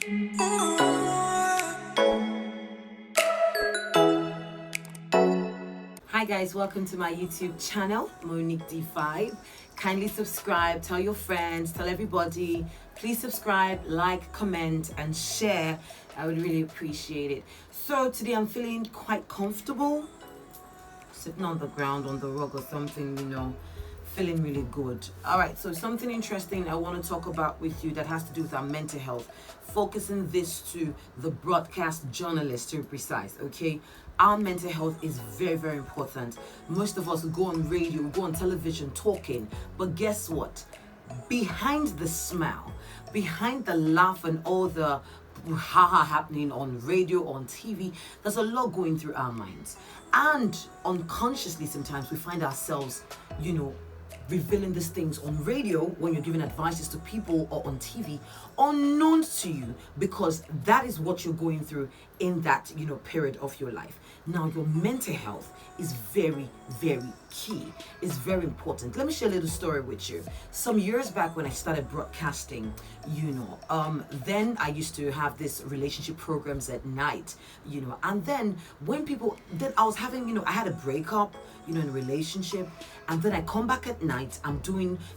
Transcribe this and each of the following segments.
Hi guys, welcome to my YouTube channel, Moniquedvibe. Kindly subscribe, tell your friends, tell everybody. Please subscribe, like, comment, and share. I would really appreciate it. So today I'm feeling quite comfortable, sitting on the ground, on the rug or something, feeling really good. All right, so something interesting I want to talk about with you that has to do with our mental health, focusing this to the broadcast journalist to be precise, okay? Our mental health is very, very important. Most of us go on radio, go on television talking, but guess what? Behind the smile, behind the laugh and all the haha happening on radio, on TV, there's a lot going through our minds. And unconsciously sometimes we find ourselves, revealing these things on radio when you're giving advices to people or on TV, unknown to you, because that is what you're going through in that period of your life. Now your mental health is very, very key. It's very important. Let me share a little story with you. Some years back when I started broadcasting, then I used to have this relationship programs at night, and then I was having, I had a breakup, in a relationship, and then I come back at night, I'm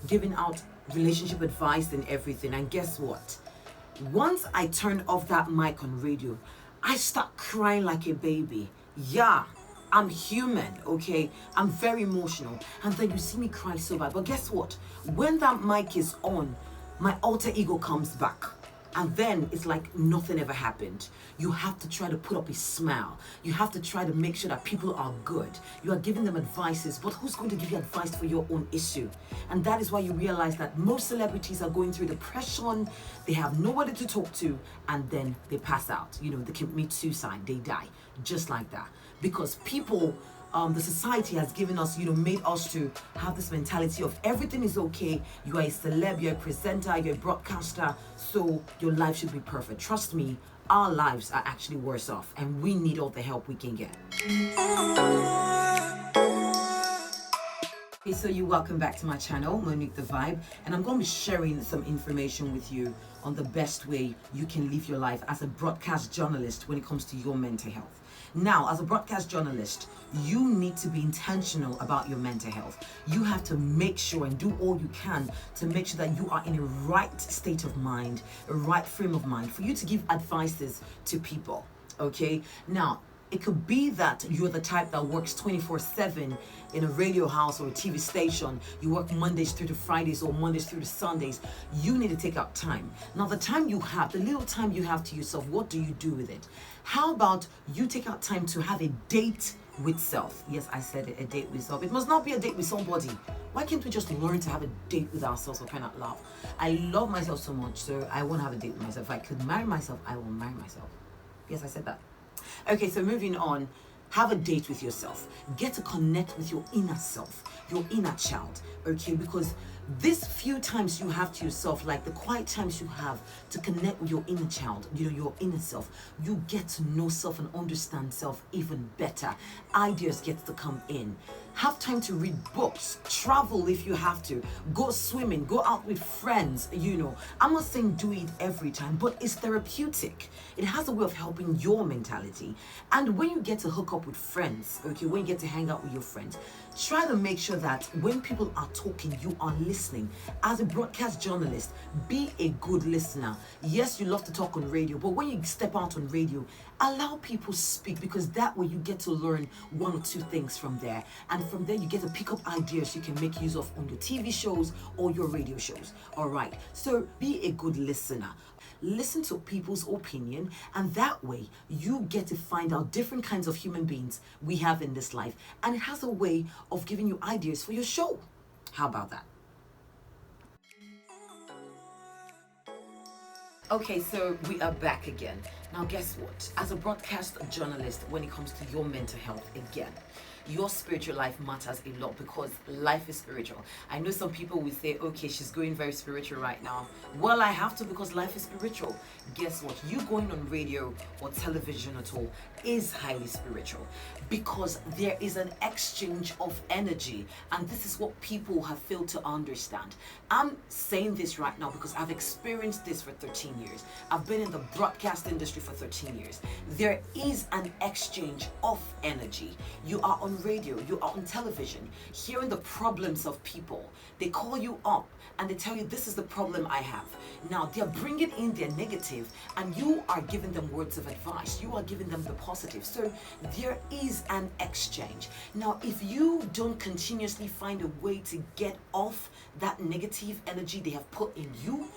giving out relationship advice and everything, and guess what? Once I turned off that mic on radio, I start crying like a baby. Yeah, I'm human, okay? I'm very emotional. And then you see me cry so bad. But guess what? When that mic is on, my alter ego comes back. And then it's like nothing ever happened. You have to try to put up a smile. You have to try to make sure that people are good. You are giving them advices, but who's going to give you advice for your own issue? And that is why you realize that most celebrities are going through depression. They have nobody to talk to, and then they pass out. They commit suicide. They die just like that. Because people, the society has given us, made us to have this mentality of everything is okay. You are a celeb, you're a presenter, you're a broadcaster, so your life should be perfect. Trust me, our lives are actually worse off, and we need all the help we can get. Okay, so welcome back to my channel, Moniquedvibe, and I'm going to be sharing some information with you on the best way you can live your life as a broadcast journalist when it comes to your mental health. Now, as a broadcast journalist, you need to be intentional about your mental health. You have to make sure and do all you can to make sure that you are in a right state of mind, a right frame of mind for you to give advices to people, okay? Now, it could be that you're the type that works 24/7 in a radio house or a TV station. You work Mondays through to Fridays or Mondays through to Sundays. You need to take out time. Now, the time you have, the little time you have to yourself, what do you do with it? How about you take out time to have a date with self? Yes, I said it, a date with self. It must not be a date with somebody. Why can't we just learn to have a date with ourselves for crying out loud? I love myself so much, so I want to have a date with myself. If I could marry myself, I will marry myself. Yes, I said that. Okay, so moving on, have a date with yourself. Get to connect with your inner self, your inner child, okay? Because these few times you have to yourself, like the quiet times you have to connect with your inner child, your inner self, you get to know self and understand self even better. Ideas get to come in. Have time to read books, travel if you have to, go swimming, go out with friends, I'm not saying do it every time, but it's therapeutic. It has a way of helping your mentality. And when you get to hook up with friends, okay, when you get to hang out with your friends, try to make sure that when people are talking, you are listening. As a broadcast journalist, be a good listener. Yes, you love to talk on radio, but when you step out on radio, allow people speak, because that way you get to learn one or two things from there. And from there, you get to pick up ideas you can make use of on your TV shows or your radio shows. All right. So be a good listener. Listen to people's opinion, and that way you get to find out different kinds of human beings we have in this life, and it has a way of giving you ideas for your show. How about that? Okay, so we are back again. Now guess what? As a broadcast journalist, when it comes to your mental health, again, your spiritual life matters a lot because life is spiritual. I know some people will say, okay, she's going very spiritual right now. Well, I have to because life is spiritual. Guess what? You going on radio or television at all is highly spiritual because there is an exchange of energy, and this is what people have failed to understand. I'm saying this right now because I've experienced this for 13 years. I've been in the broadcast industry for 13 years. There is an exchange of energy. You are on radio, you are on television, hearing the problems of people. They call you up and they tell you, this is the problem I have. Now they're bringing in their negative and you are giving them words of advice. You are giving them the positive. So there is an exchange. Now, if you don't continuously find a way to get off that negative energy they have put in you,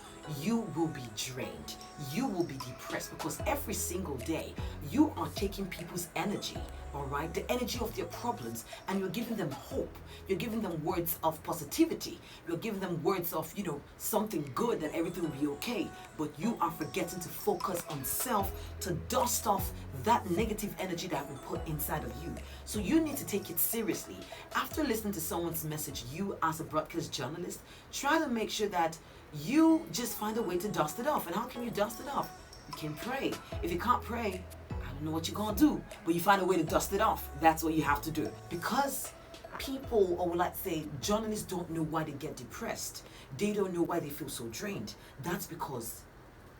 you will be drained. You will be depressed because every single day you are taking people's energy, all right, the energy of their problems, and you're giving them hope. You're giving them words of positivity. You're giving them words of, something good, that everything will be okay. But you are forgetting to focus on self, to dust off that negative energy that has been put inside of you. So you need to take it seriously. After listening to someone's message, you as a broadcast journalist, try to make sure that you just find a way to dust it off. And how can you dust it off? You can pray. If you can't pray, I don't know what you're gonna do, but you find a way to dust it off. That's what you have to do. Because people, or let's say journalists, don't know why they get depressed. They don't know why they feel so drained. That's because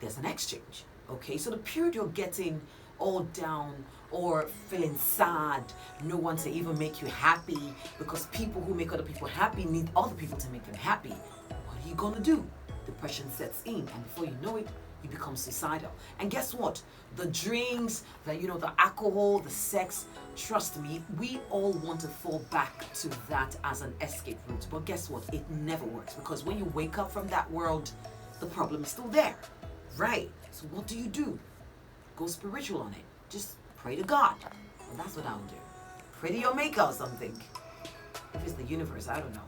there's an exchange. Okay, so the period you're getting all down or feeling sad, no one to even make you happy, because people who make other people happy need other people to make them happy. What are you gonna do? Depression sets in, and before you know it, you become suicidal. And guess what? The drinks, the alcohol, the sex, trust me, we all want to fall back to that as an escape route. But guess what? It never works, because when you wake up from that world, the problem is still there, right? So what do? Go spiritual on it. Just pray to God. Well, that's what I would do. Pray to your maker or something. If it's the universe, I don't know.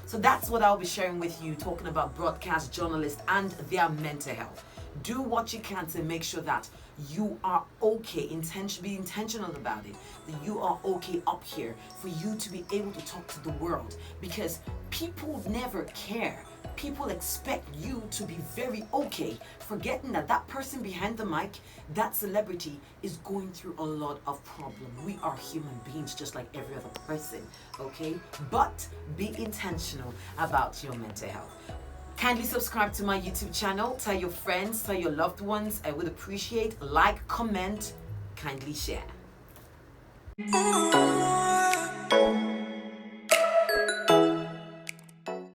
So that's what I'll be sharing with you, talking about broadcast journalists and their mental health. Do what you can to make sure that you are okay. Be intentional about it. That you are okay up here, for you to be able to talk to the world. Because people never care. People expect you to be very okay, forgetting that that person behind the mic, that celebrity, is going through a lot of problems. We are human beings just like every other person, okay? But be intentional about your mental health. Kindly subscribe to my YouTube channel. Tell your friends, tell your loved ones. I would appreciate. Like, comment, kindly share.